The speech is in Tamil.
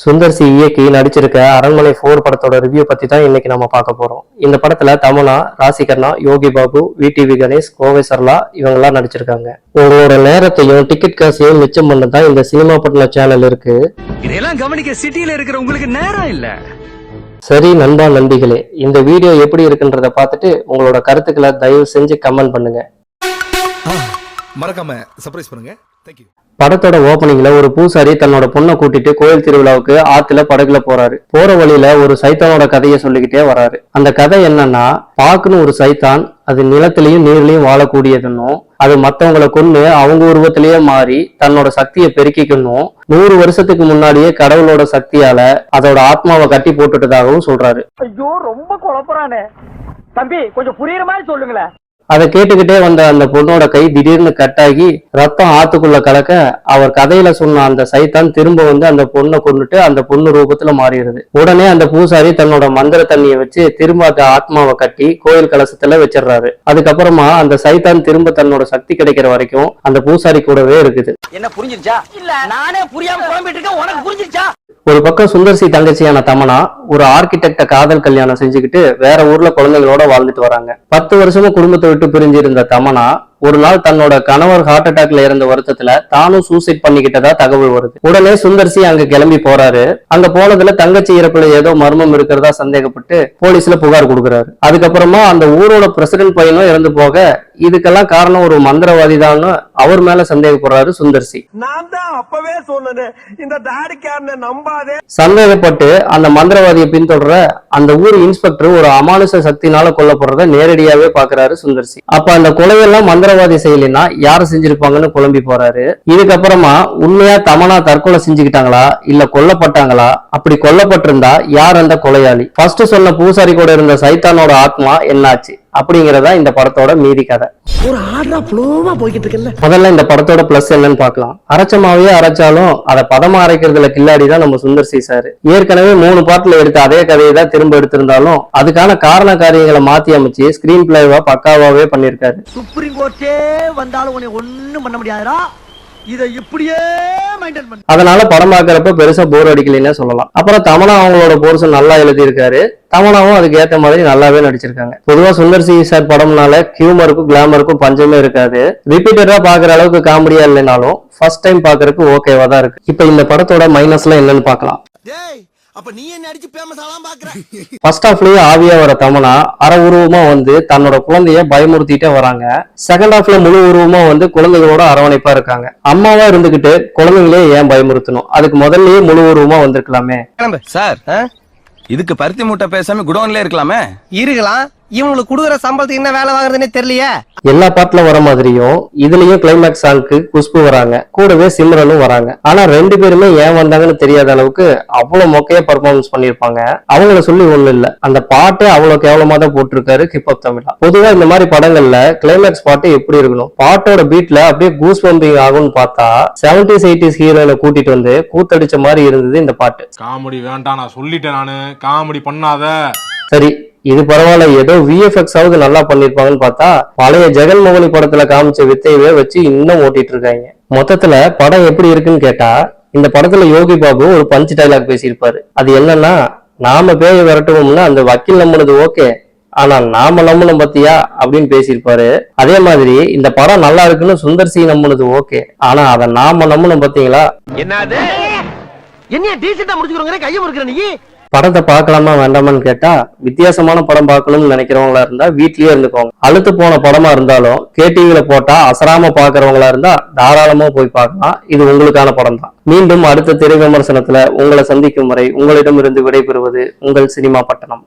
சுந்தர் சி இயக்கி நடிச்சிருக்க அரண்மனை 4 படத்தோட ரிவ்யூ பத்தி தான் இன்னைக்கு நம்ம பார்க்க போறோம். இந்த படத்துல தமன்னா, ராசிகர்னா, யோகி பாபு, விடிவி கணேஷ், கோவை சரளா இவங்க எல்லாம் நடிச்சிருக்காங்க. உங்களோட நேரத்தையும் டிக்கெட் காசையும் மிச்சம் பண்ண தான் இந்த சினிமா பட்டண சேனல் இருக்கு. இதெல்லாம் கவனிக்க சிட்டில இருக்கிற உங்களுக்கு நேரம் இல்ல. சரி நண்பா நண்பிகளே, இந்த வீடியோ எப்படி இருக்குன்றத பார்த்துட்டு உங்களோட கருத்துக்களை தயவு செஞ்சு கமெண்ட் பண்ணுங்க. மறக்காம சர்ப்ரைஸ் பண்ணுங்க. Thank you. படத்தோட ஓபனிங்ல ஒரு பூசாரி தன்னோட பொண்ணை கூட்டிட்டு கோயில் திருவிழாவுக்கு ஆத்துல படகுல போறாரு. போற வழியில ஒரு சைத்தானோட கதையை சொல்லிக்கிட்டே வராரு. அந்த கதை என்னன்னா, பாக்குன்னு ஒரு சைத்தான், அது நிலத்திலையும் நீர்லயும் வாழக்கூடியதுன்னும், அது மத்தவங்களை கொண்டு அவங்க உருவத்திலேயே மாறி தன்னோட சக்தியை பெருக்கிக்கணும், 100 வருஷத்துக்கு முன்னாடியே கடவுளோட சக்தியால அதோட ஆத்மாவை கட்டி போட்டுட்டதாகவும் சொல்றாரு. ஐயோ ரொம்ப குழப்பறானே தம்பி, கொஞ்சம் புரியுற மாதிரி சொல்லுங்களேன். அதை கேட்டுக்கிட்டே வந்த அந்த பொண்ணோட கை திடீர்னு கட்டாகி ரத்தம் ஆத்துக்குள்ள கலக்க, அவர் கதையில சொன்ன அந்த சைத்தான் திரும்ப வந்து அந்த பொண்ணை கொண்டுட்டு அந்த பொண்ணு ரூபத்துல மாறிடுது. உடனே அந்த பூசாரி தன்னோட மந்திர தண்ணியை வச்சு திரும்ப அந்த ஆத்மாவை கட்டி கோயில் கலசத்துல வச்சிடறாரு. அதுக்கப்புறமா அந்த சைத்தான் திரும்ப தன்னோட சக்தி கிடைக்கிற வரைக்கும் அந்த பூசாரி கூடவே இருக்குது. என்ன புரிஞ்சிருச்சா? இல்ல நானே புரியாம குழம்பிட்டு இருக்கேன், உனக்கு புரிஞ்சிருச்சா? ஒரு பக்கம் சுந்தர் சி தங்கச்சியான தமன்னா ஒரு ஆர்கிடெக்ட காதல் கல்யாணம் செஞ்சுக்கிட்டு வேற ஊர்ல குழந்தைகளோட வாழ்ந்துட்டு வராங்க. 10 வருஷமா குடும்பத்தை விட்டு பிரிஞ்சிருந்த தமன்னா ஒரு நாள் தன்னோட கணவர் ஹார்ட் அட்டாக்ல இருந்த வருத்தத்துல தானும் சூசைட் பண்ணிக்கிட்டதா தகவல் வருது. உடனே சுந்தர் சி அங்க கிளம்பி போறாரு. அங்க போனதுல தங்கச்சி இறப்புல ஏதோ மர்மம் இருக்கிறதா சந்தேகப்பட்டு போலீஸ்ல புகார் கொடுக்குறாரு. அதுக்கப்புறமா அந்த ஊரோட பிரசிடென்ட் பையனும் இறந்து போக, இதுக்கெல்லாம் காரணம் ஒரு மந்திரவாதி தான் அவர் மேல சந்தேகப்படுறாரு சுந்தர் சி. நான் தான் அப்பவே சொன்னேன், இந்த தாடிக்காரனை நம்பாதே. சந்தேகப்பட்டு அந்த மந்திரவாதியை பின்தொடர அந்த ஊர் இன்ஸ்பெக்டர் ஒரு அமானுஷ சக்தினால கொல்லப்படுறத நேரடியாவே பாக்குறாரு சுந்தர் சி. அப்ப அந்த கொலையெல்லாம் மந்திரவாதி செய்யலைன்னா யாரு செஞ்சிருப்பாங்கன்னு குழம்பி போறாரு. இதுக்கப்புறமா உண்மையா தமன்னா தற்கொலை செஞ்சுக்கிட்டாங்களா இல்ல கொல்லப்பட்டாங்களா, அப்படி கொல்லப்பட்டிருந்தா யார் அந்த கொலையாளி, ஃபர்ஸ்ட் சொன்ன பூசாரி கூட இருந்த சைத்தானோட ஆத்மா என்னாச்சு அப்படிங்கறதா இந்த படத்தோட மீதி கதை. ஒரு ஆர்டரா ஃப்ளோவா போயிட்டு இருக்குல்ல. முதல்ல இந்த படத்தோட பிளஸ் என்னன்னு பார்க்கலாம். அரைச்சமாவே அரைச்சாலும் அதை பதமா அரைக்கிறதுல கில்லாடிதான் நம்ம சுந்தர் சி சார். ஏற்கனவே 3 பாட்டுல எடுத்த அதே கதையை தான் திரும்ப எடுத்திருந்தாலும் அதுக்கான காரண காரியங்களை மாத்தி அமைச்சு ஸ்கிரீன் பிளேவா பக்காவாவே பண்ணிருக்காரு. சுப்ரீம் கோர்ட்டே வந்தாலும் உன்னை ஒண்ணும் பண்ண முடியாதுடா, இதை இப்படியே மெயின்டைன் பண்ணு. அதனால படம் பார்க்கறப்ப பெருசா போர் அடிக்கலன்னு சொல்லலாம். அப்புறம் தமன்னா அவங்களோட போர்ஷன் நல்லா எழுதியிருக்காரு. தமன்னாவும் அதுக்கு ஏத்த மாதிரி நல்லாவே நடிச்சிருக்காங்க. பொதுவா சுந்தர் சி சார் படம்னால ஹியூமருக்கும் கிளாமருக்கும் பஞ்சமே இருக்காது. ரிப்பீட்டடா பாக்குற அளவுக்கு காமெடியா இல்லைனாலும் ஃபர்ஸ்ட் டைம் பாக்குறதுக்கு ஓகேவா தான் இருக்கு. இப்ப இந்த படத்தோட மைனஸ்ல என்னன்னு பார்க்கலாம். அப்ப நீ என்ன அடிச்சு ஃபேமஸ் ஆலாம் பாக்குற? ஃபர்ஸ்ட் ஹாஃப்லயே ஆவியா வர தமன்னா அரை உருவமா வந்து தன்னோட குழந்தைய பயமுறுத்திட்டே வராங்க. செகண்ட் ஹாஃப்ல முழு உருவமா வந்து குழந்தைகளோட அரவணைப்பா இருக்காங்க. அம்மாவா இருந்துகிட்டு குழந்தைங்களே ஏன் பயமுறுத்தணும், அதுக்கு முதல்லயே முழு உருவமா வந்திருக்கலாமே. சார், இதுக்கு பருத்தி மூட்டை பேசாம குடோன்ல இருக்கலாமே. இருக்கலாம், இவங்களுக்கு கொடுக்குற சம்பளத்துக்கு என்ன வேலை வாங்குறதுன்னே தெரியலையே. எல்லா பாட்டுல வர மாதிரியும் இதுலயும் கிளைமேக்ஸ் சாங்க்கு குஷ்பு வராங்க, கூடவே சிம்ரனும் வராங்க. ஆனா 2 பேருமே ஏன் வந்தாங்கன்னு தெரியாத அளவுக்கு அவ்வளவு மொக்கையா பர்ஃபார்மன்ஸ் பண்ணிருப்பாங்க. அவங்கள சொல்லி ஒண்ணு இல்ல, அந்த பாட்டே அவ்வளவு கேவலமா தான் போட்டிருக்காரு ஹிப்ஹாப் தமிழா. பொதுவா இந்த மாதிரி படங்கள்ல கிளைமேக்ஸ் பாட்டு எப்படி இருக்கணும், பாட்டோட பீட்ல அப்படியே கூஸ் பம்பிங் ஆகும்னு பார்த்தா 70s 80s ஹீரோயினை கூட்டிட்டு வந்து கூத்தடிச்ச மாதிரி இருந்தது இந்த பாட்டு. காமெடி வேண்டாம், நான் சொல்லிட்டேன், நானு காமெடி பண்ணாத. சரி, இது பரவாயில்ல, ஏதோ விஎஃப்எக்ஸ் ஆவது நல்லா பண்ணிருப்பாங்கன்னு பார்த்தா பழைய ஜெகன்மோகனி படத்துல காமிச்ச வித்தையவே வச்சு இன்னும் ஓட்டிட்டு இருக்காங்க. மொத்தத்துல படம் எப்படி இருக்குன்னு கேட்டா, இந்த படத்துல யோகி பாபு ஒரு பஞ்ச் டைலாக் பேசியிருப்பாரு. அது என்னன்னா, நாம பேய விரட்டுவோம்னா அந்த வக்கீல் நம்பினது ஓகே, ஆனா நாம நம்பணும் பத்தியா அப்படின்னு பேசியிருப்பாரு. அதே மாதிரி இந்த படம் நல்லா இருக்குன்னு சுந்தர் சி நம்பினது ஓகே, ஆனா அதை நாம நம்பணும் பாத்தீங்களா. என்னது என்ன டீசெண்டா முடிச்சுக்கிறோங்க, கையை முறுக்குற நீ. படத்தை பார்க்கலாமா வேண்டாமான்னு கேட்டா, வித்தியாசமான படம் பார்க்கணும்னு நினைக்கிறவங்களா இருந்தா வீட்லயே இருந்துக்கோங்க. அழுத்து போன படமா இருந்தாலும் கேடிவில போட்டா அசராம பாக்குறவங்களா இருந்தா தாராளமா போய் பார்க்கலாம். இது உங்களுக்கான படம் தான். மீண்டும் அடுத்த திரை விமர்சனத்துல உங்களை சந்திக்கும் வரை உங்களிடமிருந்து விடைபெறுவது உங்கள் சினிமா பட்டணம்.